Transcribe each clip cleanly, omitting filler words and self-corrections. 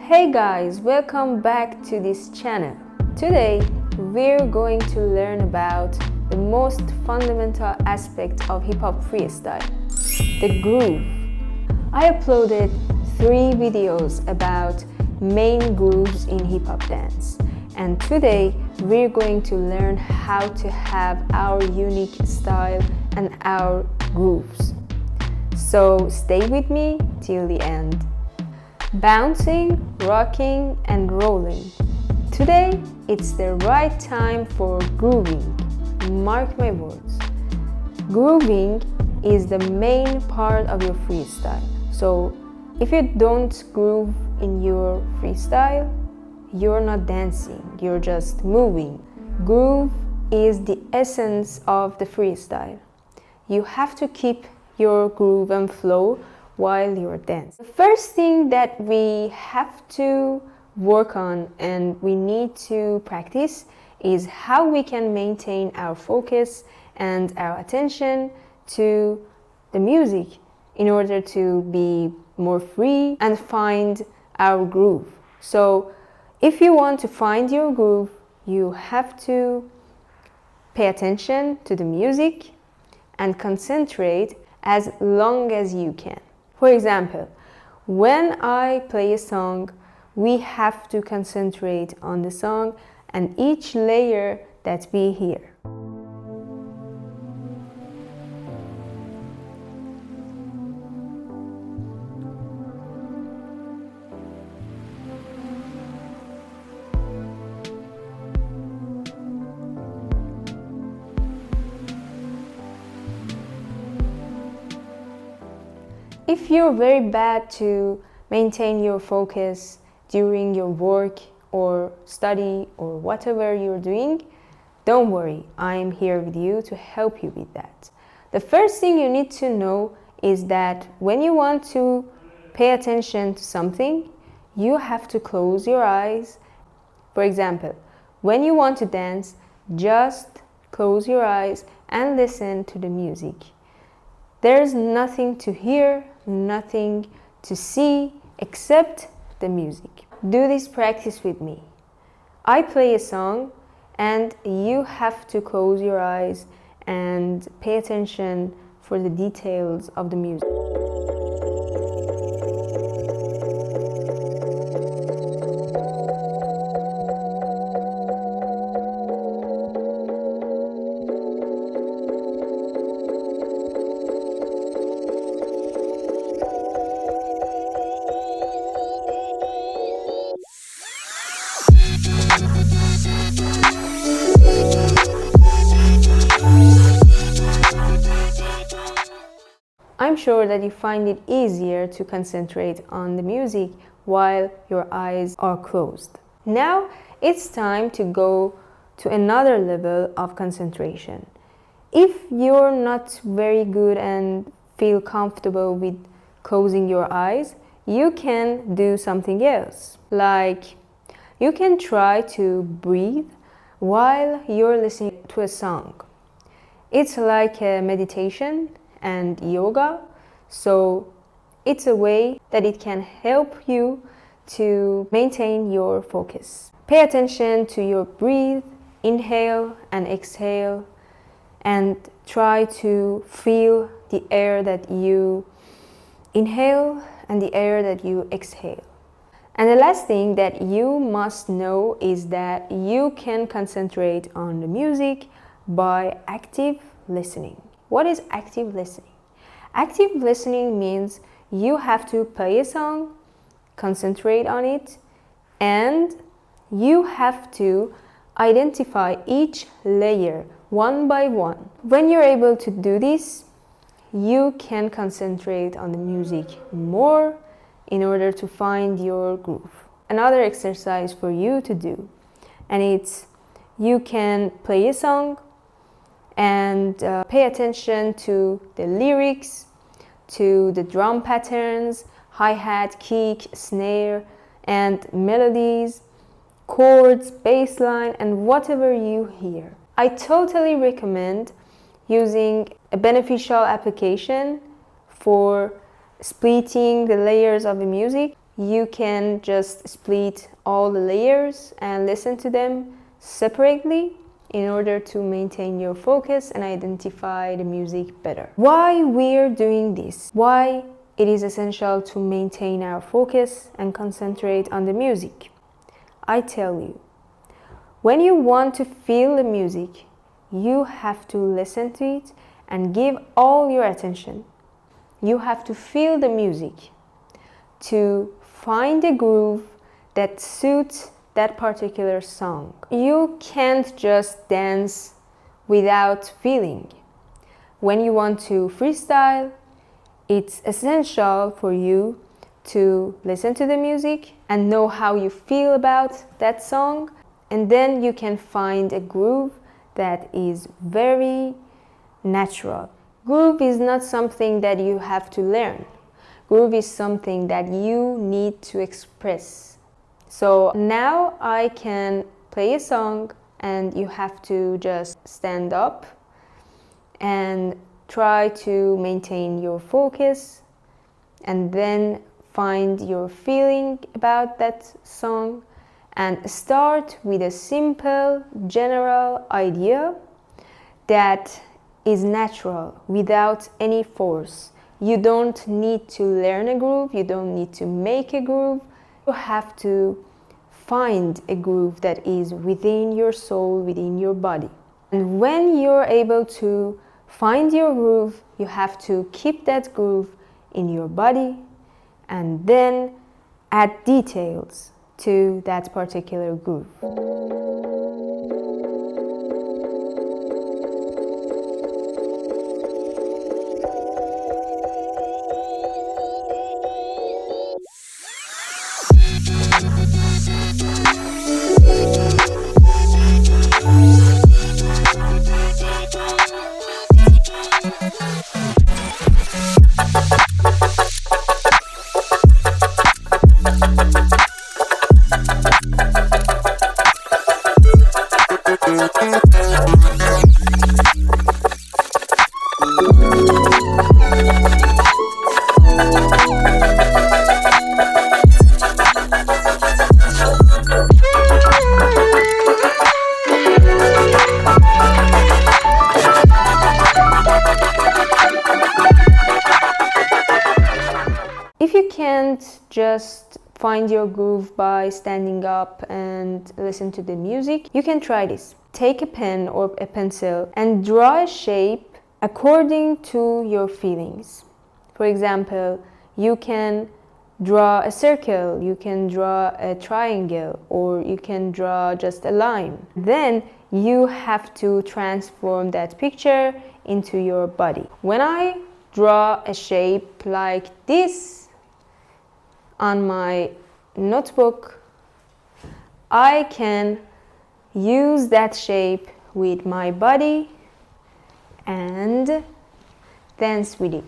Hey guys, welcome back to this channel. Today we're going to learn about the most fundamental aspect of hip-hop freestyle, the groove. I uploaded 3 videos about main grooves in hip-hop dance, and today we're going to learn how to have our unique style and our grooves. So stay with me till the end. Bouncing, rocking, and rolling. Today, it's the right time for grooving. Mark my words. Grooving is the main part of your freestyle. So, if you don't groove in your freestyle, you're not dancing, you're just moving. Groove is the essence of the freestyle. You have to keep your groove and flow while you're dancing. The first thing that we have to work on and we need to practice is how we can maintain our focus and our attention to the music in order to be more free and find our groove. So if you want to find your groove, you have to pay attention to the music and concentrate as long as you can. For example, when I play a song, we have to concentrate on the song and each layer that we hear. If you're very bad to maintain your focus during your work or study or whatever you're doing, don't worry, I'm here with you to help you with that. The first thing you need to know is that when you want to pay attention to something, you have to close your eyes. For example, when you want to dance, just close your eyes and listen to the music. There's nothing to hear, nothing to see except the music. Do this practice with me. I play a song and you have to close your eyes and pay attention for the details of the music. I'm sure that you find it easier to concentrate on the music while your eyes are closed. Now it's time to go to another level of concentration. If you're not very good and feel comfortable with closing your eyes, you can do something else. Like you can try to breathe while you're listening to a song. It's like a meditation and yoga, so it's a way that it can help you to maintain your focus. Pay attention to your breathe, inhale and exhale, and try to feel the air that you inhale and the air that you exhale. And the last thing that you must know is that you can concentrate on the music by active listening. What is active listening? Active listening means you have to play a song, concentrate on it, and you have to identify each layer one by one. When you're able to do this, you can concentrate on the music more in order to find your groove. Another exercise for you to do, and it's you can play a song and pay attention to the lyrics, to the drum patterns, hi-hat, kick, snare, and melodies, chords, bass line, and whatever you hear. I totally recommend using a beneficial application for splitting the layers of the music. you can just split all the layers and listen to them separately in order to maintain your focus and identify the music better. Why we're doing this? Why it is essential to maintain our focus and concentrate on the music? I tell you, when you want to feel the music, you have to listen to it and give all your attention. You have to feel the music to find a groove that suits that particular song. You can't just dance without feeling. When you want to freestyle, it's essential for you to listen to the music and know how you feel about that song, and then you can find a groove that is very natural. Groove is not something that you have to learn. Groove is something that you need to express. So now I can play a song and you have to just stand up and try to maintain your focus and then find your feeling about that song and start with a simple general idea that is natural without any force. You don't need to learn a groove, you don't need to make a groove. You have to find a groove that is within your soul, within your body. And when you're able to find your groove, you have to keep that groove in your body and then add details to that particular groove. If you can't just find your groove by standing up and listen to the music, you can try this. Take a pen or a pencil and draw a shape according to your feelings. For example, you can draw a circle, you can draw a triangle, or you can draw just a line. Then you have to transform that picture into your body. When I draw a shape like this on my notebook, I can use that shape with my body and dance with it.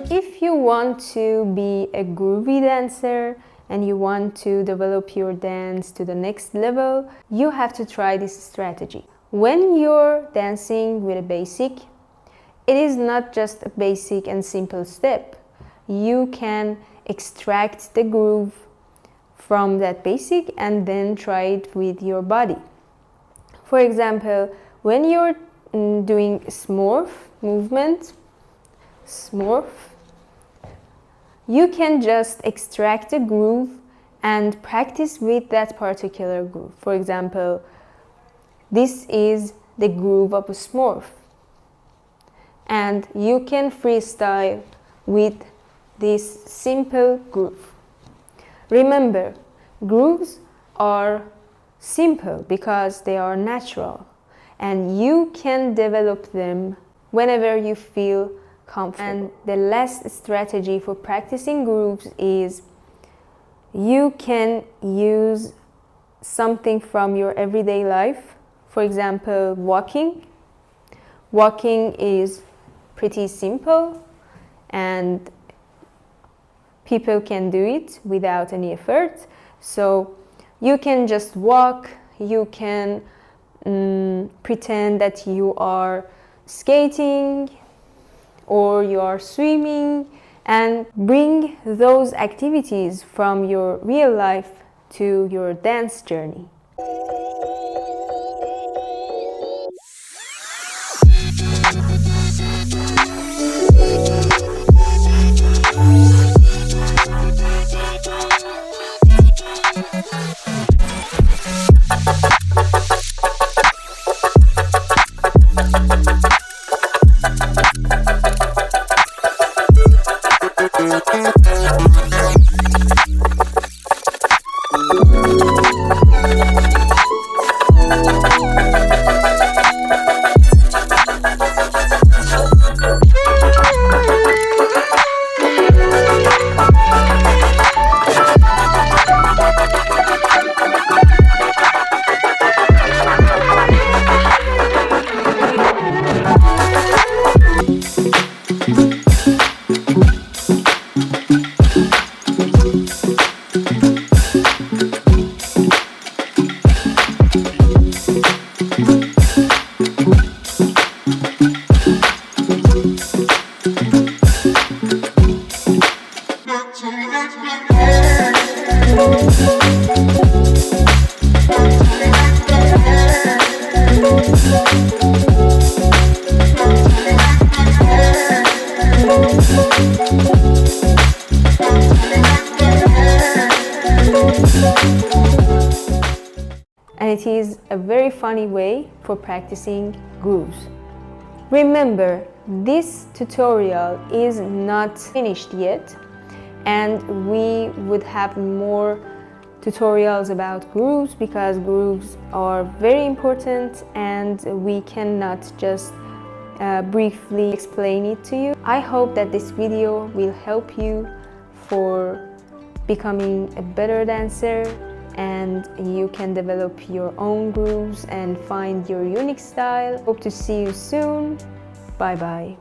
If you want to be a groovy dancer and you want to develop your dance to the next level, you have to try this strategy. When you're dancing with a basic, it is not just a basic and simple step. You can extract the groove from that basic and then try it with your body. For example, when you're doing smurf movement, you can just extract a groove and practice with that particular groove. For example, this is the groove of a smurf, and you can freestyle with this simple groove. Remember, grooves are simple because they are natural, and you can develop them whenever you feel comfortable. And the last strategy for practicing grooves is you can use something from your everyday life. For example, walking. Walking is pretty simple and people can do it without any effort. So you can just walk, you can pretend that you are skating or you are swimming, and bring those activities from your real life to your dance journey. And it is a very funny way for practicing grooves. Remember, this tutorial is not finished yet, and we would have more tutorials about grooves because grooves are very important and we cannot just briefly explain it to you. I hope that this video will help you for becoming a better dancer, and you can develop your own grooves and find your unique style. Hope to see you soon. Bye bye.